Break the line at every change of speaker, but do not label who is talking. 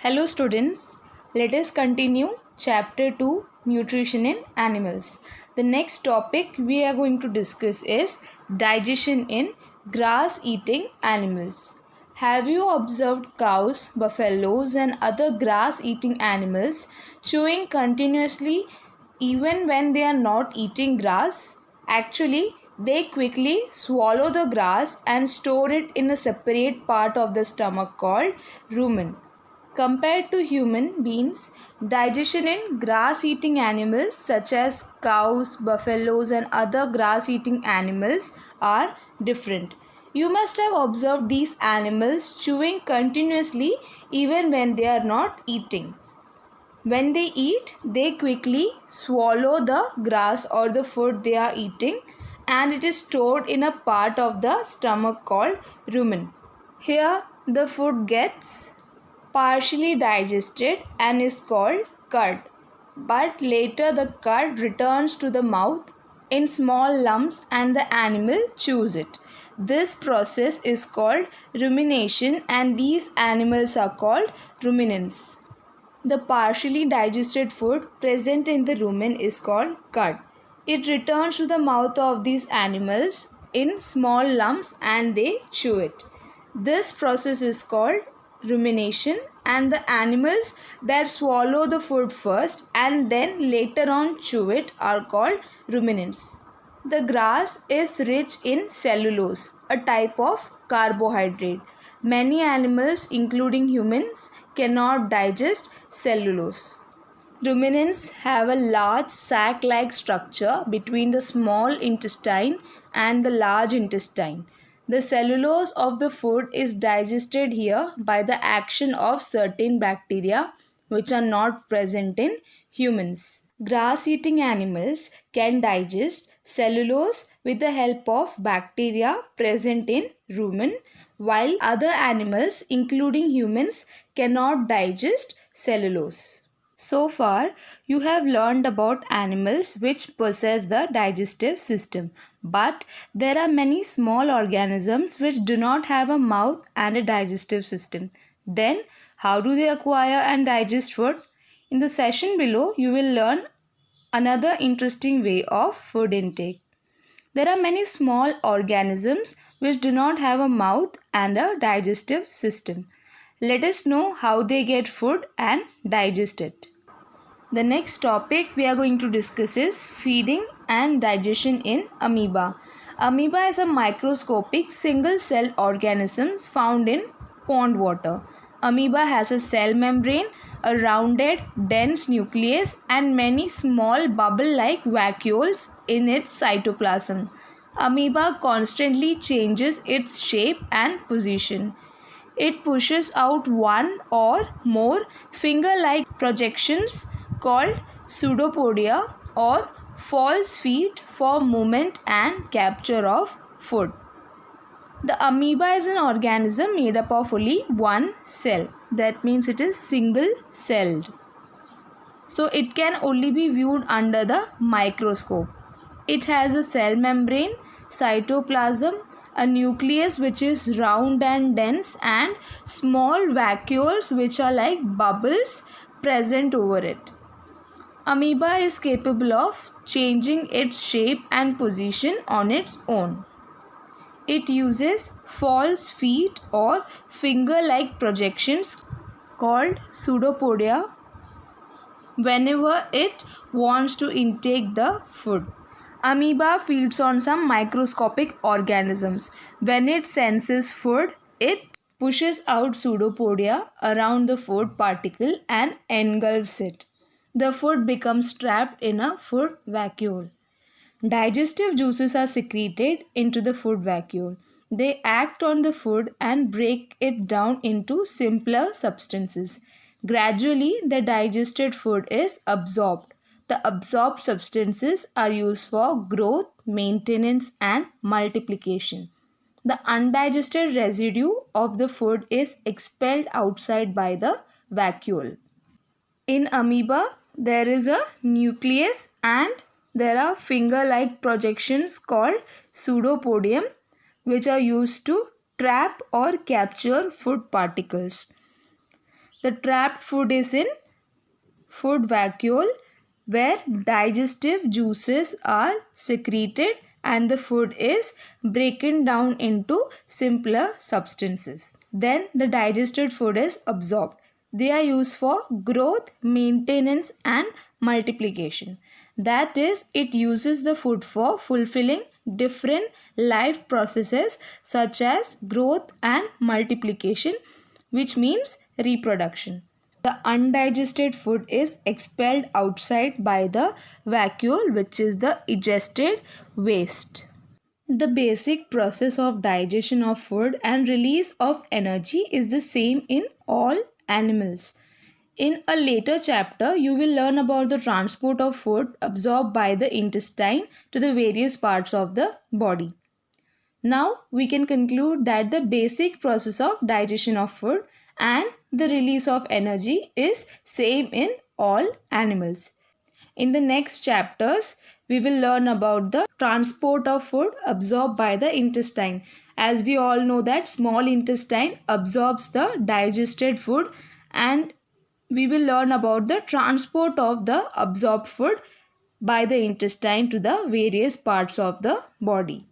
Hello students, let us continue chapter 2 Nutrition in Animals. The next topic we are going to discuss is digestion in grass eating animals. Have you observed cows, buffaloes and other grass eating animals chewing continuously even when they are not eating grass? Actually, they quickly swallow the grass and store it in a separate part of the stomach called rumen. Compared to human beings, digestion in grass eating animals such as cows, buffaloes, and other grass eating animals are different. You must have observed these animals chewing continuously even when they are not eating. When they eat, they quickly swallow the grass or the food they are eating, and it is stored in a part of the stomach called rumen. Here, the food gets partially digested and is called cud. But later the cud returns to the mouth in small lumps and the animal chews it. This process is called rumination and these animals are called ruminants. The partially digested food present in the rumen is called cud. It returns to the mouth of these animals in small lumps and they chew it. This process is called rumination, and the animals that swallow the food first and then later on chew it are called ruminants. The grass is rich in cellulose, a type of carbohydrate. Many animals, including humans, cannot digest cellulose. Ruminants have a large sac-like structure between the small intestine and the large intestine. The cellulose of the food is digested here by the action of certain bacteria which are not present in humans. Grass-eating animals can digest cellulose with the help of bacteria present in rumen, while other animals, including humans, cannot digest cellulose. So far, you have learned about animals which possess the digestive system. But there are many small organisms which do not have a mouth and a digestive system. Then, how do they acquire and digest food? In the session below, you will learn another interesting way of food intake. There are many small organisms which do not have a mouth and a digestive system. Let us know how they get food and digest it. The next topic we are going to discuss is feeding and digestion in amoeba. Amoeba is a microscopic single-cell organism found in pond water. Amoeba has a cell membrane, a rounded, dense nucleus, and many small bubble-like vacuoles in its cytoplasm. Amoeba constantly changes its shape and position. It pushes out one or more finger-like projections called pseudopodia or false feet for movement and capture of food. The amoeba is an organism made up of only one cell. That means it is single-celled. So it can only be viewed under the microscope. It has a cell membrane, cytoplasm, a nucleus which is round and dense, and small vacuoles which are like bubbles present over it. Amoeba is capable of changing its shape and position on its own. It uses false feet or finger-like projections called pseudopodia whenever it wants to intake the food. Amoeba feeds on some microscopic organisms. When it senses food, it pushes out pseudopodia around the food particle and engulfs it. The food becomes trapped in a food vacuole. Digestive juices are secreted into the food vacuole. They act on the food and break it down into simpler substances. Gradually, the digested food is absorbed. The absorbed substances are used for growth, maintenance, and multiplication. The undigested residue of the food is expelled outside by the vacuole. In amoeba, there is a nucleus and there are finger-like projections called pseudopodium which are used to trap or capture food particles. The trapped food is in food vacuole, where digestive juices are secreted and the food is broken down into simpler substances. Then the digested food is absorbed. They are used for growth, maintenance and multiplication. That is, it uses the food for fulfilling different life processes such as growth and multiplication, which means reproduction. The undigested food is expelled outside by the vacuole, which is the digested waste. The basic process of digestion of food and release of energy is the same in all animals. In a later chapter, you will learn about the transport of food absorbed by the intestine to the various parts of the body. Now we can conclude that the basic process of digestion of food and the release of energy is same in all animals. In the next chapters, we will learn about the transport of food absorbed by the intestine. As we all know that small intestine absorbs the digested food, and we will learn about the transport of the absorbed food by the intestine to the various parts of the body.